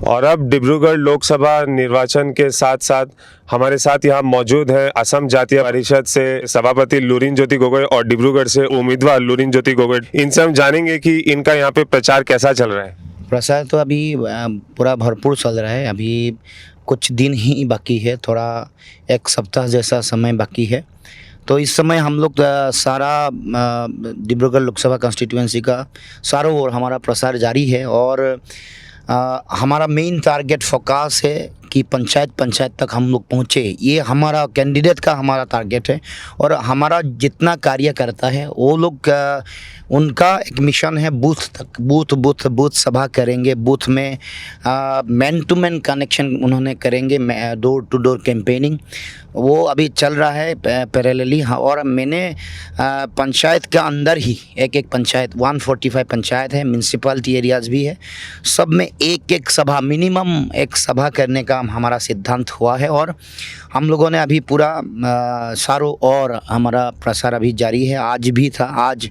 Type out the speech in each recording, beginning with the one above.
और अब डिब्रूगढ़ लोकसभा निर्वाचन के साथ साथ हमारे साथ यहाँ मौजूद हैं असम जातीय परिषद से सभापति लुरिन ज्योति गोगोई और डिब्रूगढ़ से उम्मीदवार लुरिन ज्योति गोगोई। इनसे हम जानेंगे कि इनका यहाँ पे प्रचार कैसा चल रहा है। प्रसार तो अभी पूरा भरपूर चल रहा है। अभी कुछ दिन ही बाकी है, थोड़ा एक सप्ताह जैसा समय बाकी है। तो इस समय हम लोग सारा डिब्रूगढ़ लोकसभा कॉन्स्टिट्यूएंसी का चारों ओर हमारा प्रसार जारी है और हमारा मेन टारगेट फोकस है कि पंचायत तक हम लोग पहुँचे। ये हमारा कैंडिडेट का हमारा टारगेट है और हमारा जितना कार्य करता है वो लोग उनका एक मिशन है बूथ तक, बूथ सभा करेंगे। बूथ में मैन टू मैन कनेक्शन उन्होंने करेंगे, डोर टू डोर कैंपेनिंग वो अभी चल रहा है पैरेलली। हाँ, और मैंने पंचायत के अंदर ही एक पंचायत 145 पंचायत है, म्यूनसिपलिटी एरियाज़ भी है, सब में एक सभा मिनिमम एक सभा करने का हमारा सिद्धांत हुआ है। और हम लोगों ने अभी पूरा चारों ओर हमारा प्रसार अभी जारी है। आज भी था, आज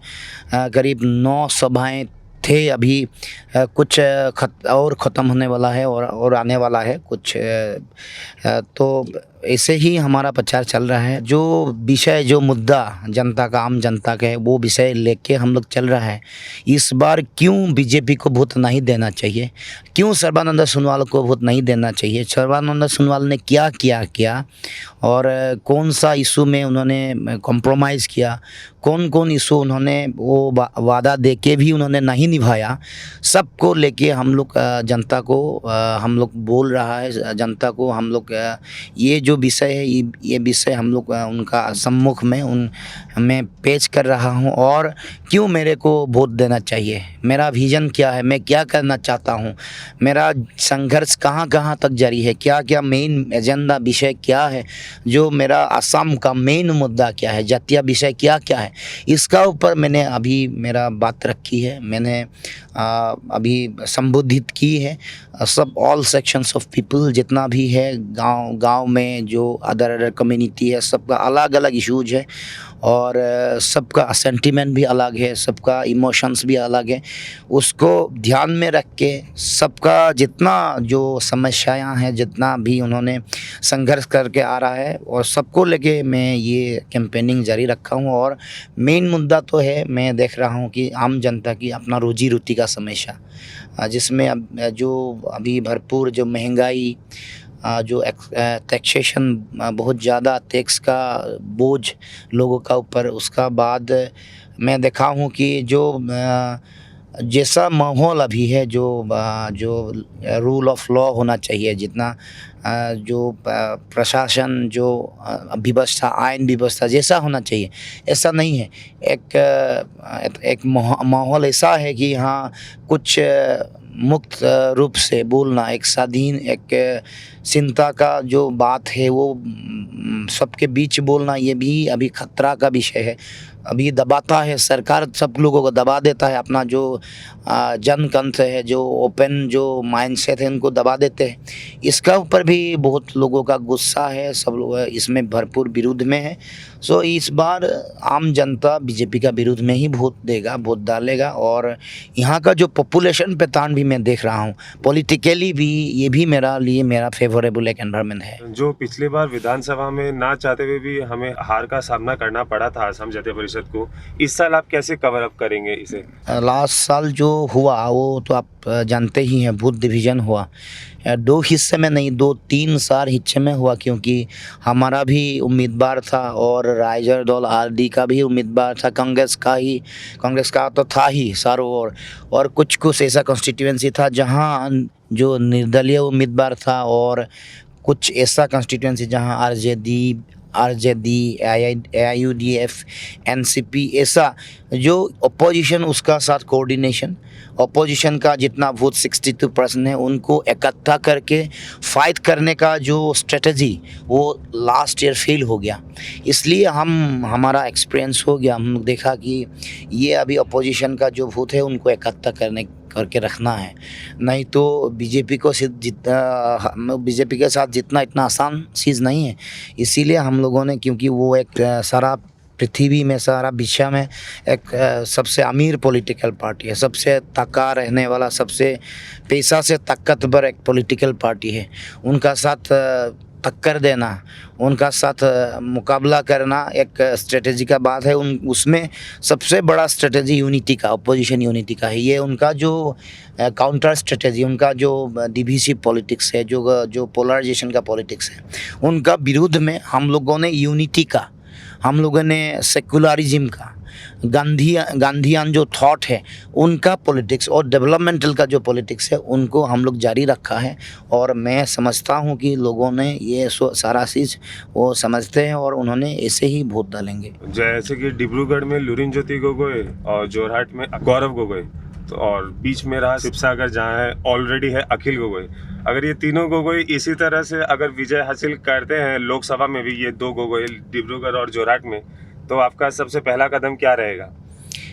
करीब 9 सभाएं थे। अभी कुछ और ख़त्म होने वाला है और आने वाला है कुछ। तो ऐसे ही हमारा प्रचार चल रहा है। जो विषय, जो मुद्दा जनता का, आम जनता का है, वो विषय लेके हम लोग चल रहा है। इस बार क्यों बीजेपी को वोट नहीं देना चाहिए, क्यों सर्बानंद सोनोवाल को वोट नहीं देना चाहिए, सर्बानंद सोनोवाल ने क्या किया और कौन सा इशू में उन्होंने कॉम्प्रोमाइज़ किया, कौन इशू उन्होंने वो वादा दे के भी उन्होंने नहीं निभाया, सबको लेके हम लोग जनता को हम लोग बोल रहा है। जनता को हम लोग ये जो विषय है, ये विषय हम लोग उनका सम्मुख में मैं पेश कर रहा हूँ और क्यों मेरे को वोट देना चाहिए, मेरा विज़न क्या है, मैं क्या करना चाहता हूँ, मेरा संघर्ष कहाँ तक जारी है, क्या मेन एजेंडा विषय क्या है, जो मेरा असम का मेन मुद्दा क्या है, जातीय विषय क्या है, इसका ऊपर मैंने अभी मेरा बात रखी है। मैंने अभी संबोधित की है सब ऑल सेक्शंस ऑफ पीपल, जितना भी है गांव में जो अदर कम्युनिटी है, सबका अलग अलग इश्यूज है और सबका सेंटिमेंट भी अलग है, सबका इमोशंस भी अलग है। उसको ध्यान में रख के सबका जितना जो समस्याएं हैं, जितना भी उन्होंने संघर्ष करके आ रहा है, और सबको लेके मैं ये कैंपेनिंग जारी रखा हूँ। और मेन मुद्दा तो है, मैं देख रहा हूँ कि आम जनता की अपना रोजी रोटी का समस्या, जिसमें जो अभी भरपूर जो महंगाई, जो टैक्सेशन, बहुत ज़्यादा टैक्स का बोझ लोगों का ऊपर, उसका बाद मैं देखा हूँ कि जो जैसा माहौल अभी है, जो रूल ऑफ लॉ होना चाहिए, जितना जो प्रशासन, जो व्यवस्था, आयन व्यवस्था जैसा होना चाहिए, ऐसा नहीं है। एक माहौल ऐसा है कि हाँ, कुछ मुक्त रूप से बोलना, एक स्वाधीन, एक चिंता का जो बात है वो सबके बीच बोलना, ये भी अभी खतरा का विषय है। अभी दबाता है सरकार, सब लोगों को दबा देता है। अपना जो जनकंठ है, जो ओपन जो माइंडसेट है, उनको दबा देते हैं। इसका ऊपर भी बहुत लोगों का गुस्सा है, सब लोग इसमें भरपूर विरोध में है। सो इस बार आम जनता बीजेपी का विरोध में ही वोट देगा, वोट डालेगा। और यहाँ का जो पॉपुलेशन पैटर्न भी मैं देख रहा हूँ, पॉलिटिकली भी ये भी मेरा फेवरेबल एक एनवायरनमेंट है। जो पिछली बार विधानसभा में ना चाहते हुए भी हमें हार का सामना करना पड़ा था असम जातीय परिषद को, इस साल आप कैसे कवर अप करेंगे इसे? लास्ट साल जो हुआ वो तो आप जानते ही हैं, बूथ डिवीज़न हुआ, 2 हिस्से में नहीं, 2-3 4 हिस्से में हुआ, क्योंकि हमारा भी उम्मीदवार था और राइजर दल आरडी का भी उम्मीदवार था, कांग्रेस का तो था ही चारों ओर। और कुछ ऐसा कॉन्स्टिट्यूएंसी था जहां जो निर्दलीय उम्मीदवार था, और कुछ ऐसा कॉन्स्टिट्यूएंसी जहां आरजेडी, AIUDF, NCP, ऐसा जो अपोजिशन, उसका साथ कोऑर्डिनेशन, अपोजिशन का जितना वोट 62% है, उनको इकट्ठा करके फाइट करने का जो स्ट्रेटजी, वो लास्ट ईयर फेल हो गया। इसलिए हमारा एक्सपीरियंस हो गया, हम देखा कि ये अभी अपोजिशन का जो वोट है उनको इकट्ठा करके रखना है, नहीं तो बीजेपी के साथ जितना इतना आसान चीज़ नहीं है। इसीलिए हम लोगों ने, क्योंकि वो एक सारा पृथ्वी में सारा विश्व में एक सबसे अमीर पॉलिटिकल पार्टी है, सबसे तका रहने वाला, सबसे पैसा से ताकतवर एक पॉलिटिकल पार्टी है। उनका साथ टक्कर देना, उनका साथ मुकाबला करना एक स्ट्रेटजी का बात है। उसमें सबसे बड़ा स्ट्रेटजी यूनिटी का, अपोजिशन यूनिटी का है। ये उनका जो काउंटर स्ट्रेटजी, उनका जो डिविसिव पॉलिटिक्स है, जो पोलराइजेशन का पॉलिटिक्स है, उनका विरुद्ध में हम लोगों ने यूनिटी का, हम लोगों ने सेकुलरिज्म का, गांधीयान जो थॉट है उनका पॉलिटिक्स और डेवलपमेंटल का जो पॉलिटिक्स है उनको हम लोग जारी रखा है। और मैं समझता हूँ कि लोगों ने ये सारा चीज़ वो समझते हैं और उन्होंने ऐसे ही वोट डालेंगे। जैसे कि डिब्रूगढ़ में लुरिन ज्योति गोगोई और जोरहाट में गौरव गोगोई, तो और बीच में रहा शिवसागर जहाँ है ऑलरेडी है अखिल गोगोई। अगर ये तीनों गोगोई इसी तरह से अगर विजय हासिल करते हैं लोकसभा में भी, ये दो गोगोई डिब्रूगढ़ और जोरहाट में, तो आपका सबसे पहला कदम क्या रहेगा?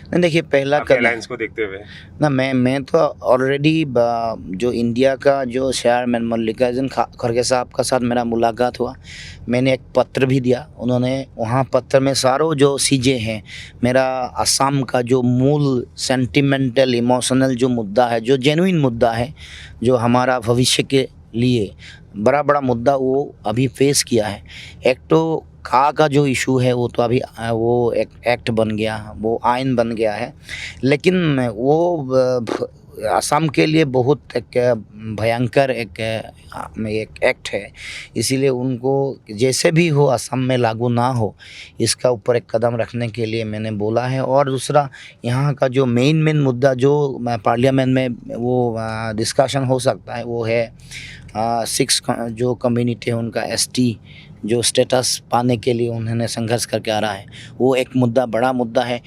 नहीं, देखिए पहला कदम अलायंस को देखते हुए ना, मैं तो ऑलरेडी जो इंडिया का जो चेयरमैन मल्लिकार्जुन खड़गे साहब का साथ मेरा मुलाकात हुआ, मैंने एक पत्र भी दिया। उन्होंने वहाँ पत्र में सारों जो चीज़ें हैं, मेरा असम का जो मूल सेंटिमेंटल इमोशनल जो मुद्दा है, जो जेन्युइन मुद्दा है, जो हमारा भविष्य के लिए बड़ा मुद्दा वो अभी फेस किया है। एक तो का जो इशू है वो तो अभी वो एक एक्ट बन गया, वो आइन बन गया है, लेकिन वो असम के लिए बहुत एक भयंकर एक एक्ट है। इसीलिए उनको जैसे भी हो असम में लागू ना हो, इसका ऊपर एक कदम रखने के लिए मैंने बोला है। और दूसरा, यहाँ का जो मेन मुद्दा जो पार्लियामेंट में वो डिस्कशन हो सकता है, वो है 6 जो कम्युनिटी है उनका एसटी जो स्टेटस पाने के लिए उन्होंने संघर्ष करके आ रहा है, वो एक मुद्दा, बड़ा मुद्दा है।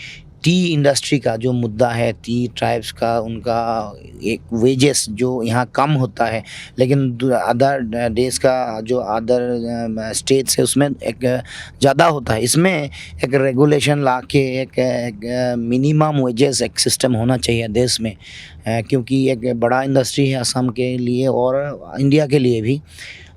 टी इंडस्ट्री का जो मुद्दा है, टी ट्राइब्स का, उनका एक वेजेस जो यहाँ कम होता है, लेकिन अदर देश का जो अदर स्टेट्स है उसमें एक ज़्यादा होता है। इसमें एक रेगुलेशन ला के एक मिनिमम वेजेस एक सिस्टम होना चाहिए देश में, क्योंकि एक बड़ा इंडस्ट्री है असम के लिए और इंडिया के लिए भी।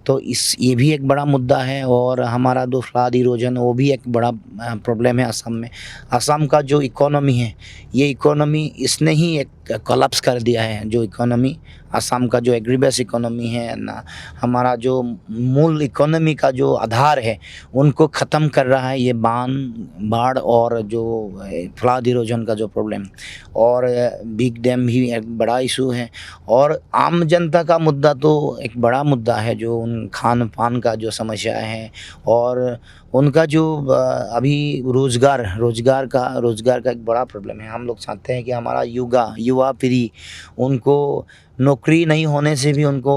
तो ये भी एक बड़ा मुद्दा है। और हमारा जो फ्लड इरोजन, वो भी एक बड़ा प्रॉब्लम है असम में। असम का जो इकोनॉमी है, ये इकोनॉमी इसने ही एक कोलैप्स कर दिया है। जो इकोनॉमी असम का जो एग्रीबेस इकोनॉमी है ना, हमारा जो मूल इकोनॉमी का जो आधार है, उनको ख़त्म कर रहा है ये बाढ़ और जो फ्लड इरोजन का जो प्रॉब्लम। और बिग डैम भी एक बड़ा इशू है। और आम जनता का मुद्दा तो एक बड़ा मुद्दा है, जो उन खान पान का जो समस्या है और उनका जो अभी रोज़गार का एक बड़ा प्रॉब्लम है। हम लोग चाहते हैं कि हमारा युवा पीढ़ी, उनको नौकरी नहीं होने से भी उनको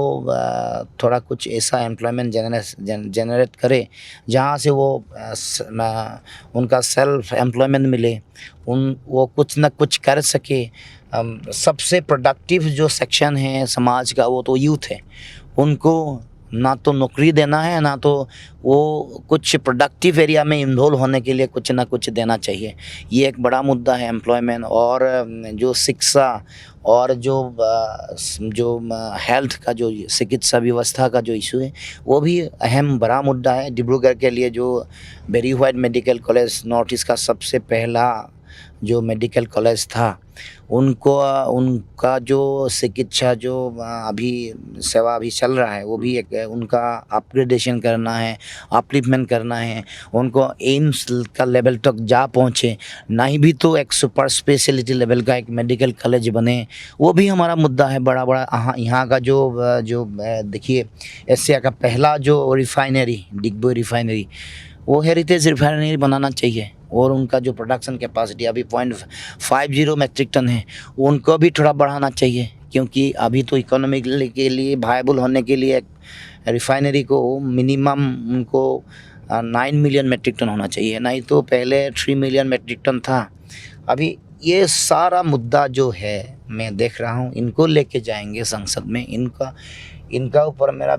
थोड़ा कुछ ऐसा एम्प्लॉयमेंट जनरेट करे जहाँ से वो उनका सेल्फ एम्प्लॉयमेंट मिले, वो कुछ ना कुछ कर सके। सबसे प्रोडक्टिव जो सेक्शन है समाज का वो तो यूथ है। उनको ना तो नौकरी देना है, ना तो वो कुछ प्रोडक्टिव एरिया में इन्वॉल्व होने के लिए कुछ ना कुछ देना चाहिए। ये एक बड़ा मुद्दा है एम्प्लॉयमेंट। और जो शिक्षा और जो हेल्थ का जो चिकित्सा व्यवस्था का जो इशू है, वो भी अहम बड़ा मुद्दा है। डिब्रूगढ़ के लिए जो Berry White medical college north east का सबसे पहला जो मेडिकल कॉलेज था, उनका जो चिकित्सा जो अभी सेवा अभी चल रहा है, वो भी एक उनका अपग्रेडेशन करना है, अपलिफ्टमेंट करना है। उनको एम्स का लेवल तक जा पहुँचे, नहीं भी तो एक सुपर स्पेशलिटी लेवल का एक मेडिकल कॉलेज बने, वो भी हमारा मुद्दा है बड़ा। यहाँ का जो देखिए, एशिया का पहला जो रिफाइनरी, डिगबोई रिफाइनरी, वो हेरिटेज रिफाइनरी बनाना चाहिए। और उनका जो प्रोडक्शन कैपेसिटी अभी 0.50 मैट्रिक टन है, उनको भी थोड़ा बढ़ाना चाहिए, क्योंकि अभी तो इकोनॉमिक के लिए वायबल होने के लिए रिफाइनरी को मिनिमम उनको 9 मिलियन मैट्रिक टन होना चाहिए, नहीं तो पहले 3 मिलियन मैट्रिक टन था। अभी ये सारा मुद्दा जो है मैं देख रहा हूँ, इनको लेके जाएंगे संसद में। इनका ऊपर मेरा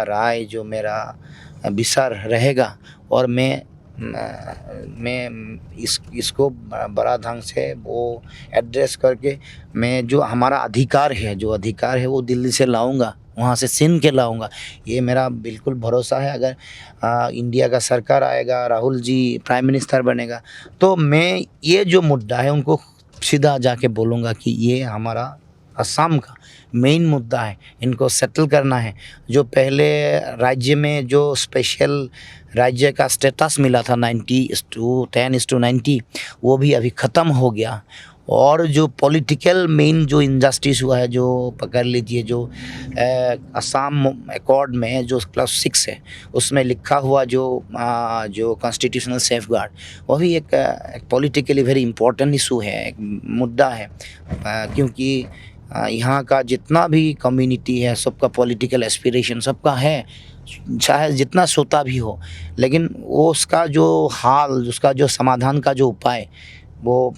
राय, जो मेरा विचार रहेगा। और मैं इसको बड़ा ढंग से वो एड्रेस करके, मैं जो हमारा अधिकार है वो दिल्ली से लाऊंगा वहाँ से छीन के लाऊंगा। ये मेरा बिल्कुल भरोसा है। अगर इंडिया का सरकार आएगा, राहुल जी प्राइम मिनिस्टर बनेगा, तो मैं ये जो मुद्दा है उनको सीधा जाके बोलूँगा कि ये हमारा असम का मेन मुद्दा है, इनको सेटल करना है। जो पहले राज्य में जो स्पेशल राज्य का स्टेटस मिला था 90:10:90, वो भी अभी ख़त्म हो गया। और जो पॉलिटिकल मेन जो इनजस्टिस हुआ है, जो पकड़ लीजिए जो असम अकॉर्ड में जो क्लास 6 है उसमें लिखा हुआ जो कॉन्स्टिट्यूशनल सेफगार्ड, वो भी एक पॉलिटिकली वेरी इंपॉर्टेंट इशू है, एक मुद्दा है। क्योंकि यहाँ का जितना भी कम्युनिटी है सबका पॉलिटिकल एस्पिरेशन सबका है, चाहे जितना सोता भी हो, लेकिन वो उसका जो हाल, उसका जो समाधान का जो उपाय वो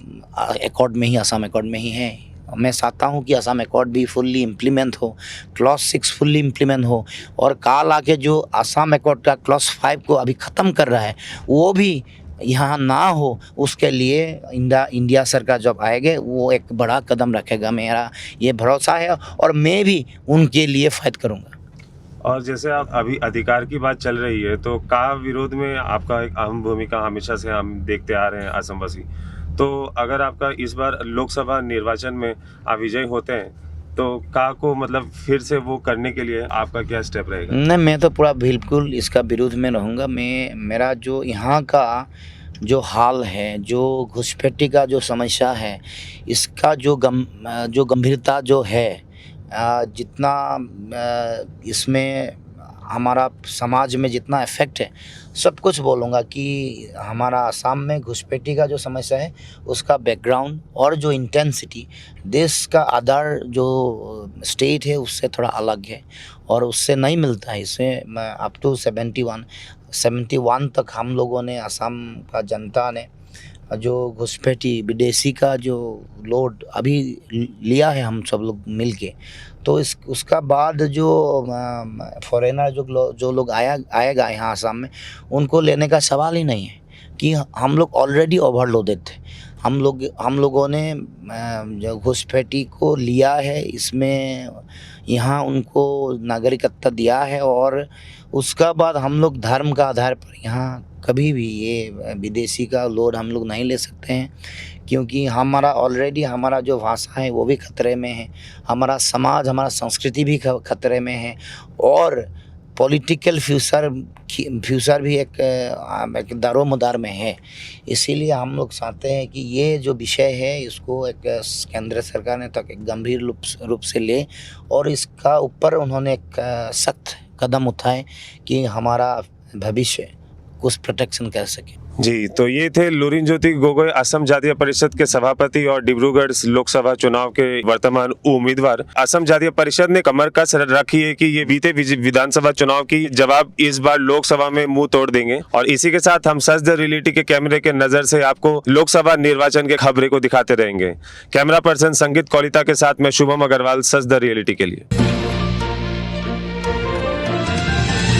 अकॉर्ड में ही, असम अकॉर्ड में ही है। मैं चाहता हूँ कि असम अकॉर्ड भी फुल्ली इम्प्लीमेंट हो, क्लॉज 6 फुल्ली इम्प्लीमेंट हो, और काल आके जो असम अकॉर्ड का क्लॉज 5 को अभी ख़त्म कर रहा है वो भी यहाँ ना हो। उसके लिए इंडिया सरकार जब आएगा वो एक बड़ा कदम रखेगा, मेरा ये भरोसा है, और मैं भी उनके लिए फाइट करूँगा। और जैसे आप अभी अधिकार की बात चल रही है, तो का विरोध में आपका एक अहम भूमिका हमेशा से हम देखते आ रहे हैं असमवासी। तो अगर आपका इस बार लोकसभा निर्वाचन में आप विजयी होते हैं, तो का को मतलब फिर से वो करने के लिए आपका क्या स्टेप रहेगा? नहीं, मैं तो पूरा बिल्कुल इसका विरोध में रहूँगा। मेरा जो यहाँ का जो हाल है, जो घुसपैठी का जो समस्या है, इसका जो गंभीरता जो है, जितना इसमें हमारा समाज में जितना इफ़ेक्ट है, सब कुछ बोलूँगा कि हमारा असम में घुसपैठी का जो समस्या है उसका बैकग्राउंड और जो इंटेंसिटी देश का अदर जो स्टेट है उससे थोड़ा अलग है और उससे नहीं मिलता है। इसमें अप टू 71 तक हम लोगों ने, असम का जनता ने जो घुसपैठी विदेशी का जो लोड अभी लिया है हम सब लोग मिल के, तो उसका बाद जो फॉरेनर जो लोग आएगा यहाँ असम में, उनको लेने का सवाल ही नहीं है कि हम लोग ऑलरेडी ओवरलोडेड थे। हम लोगों ने जो घुसपैठी को लिया है, इसमें यहाँ उनको नागरिकता दिया है, और उसका बाद हम लोग धर्म का आधार पर यहाँ कभी भी ये विदेशी का लोड हम लोग नहीं ले सकते हैं, क्योंकि हमारा जो भाषा है वो भी खतरे में है, हमारा समाज, हमारा संस्कृति भी खतरे में है, और पॉलिटिकल फ्यूचर भी एक दारोमदार में है। इसीलिए हम लोग चाहते हैं कि ये जो विषय है इसको एक केंद्र सरकार ने तक एक गंभीर रूप से ले, और इसका ऊपर उन्होंने एक सख्त कदम उठाए कि हमारा भविष्य कुछ प्रोटेक्शन कर सके। जी, तो ये थे लुरिनज्योति गोगोई, असम जातीय परिषद के सभापति और डिब्रूगढ़ लोकसभा चुनाव के वर्तमान उम्मीदवार। असम जातीय परिषद ने कमर कस रखी है कि ये बीते विधानसभा चुनाव की जवाब इस बार लोकसभा में मुंह तोड़ देंगे। और इसी के साथ हम सच द रियलिटी के कैमरे के नजर से आपको लोकसभा निर्वाचन के खबरें को दिखाते रहेंगे। कैमरा पर्सन संगीत कौलिता के साथ मैं शुभम अग्रवाल, सच द रियलिटी के लिए।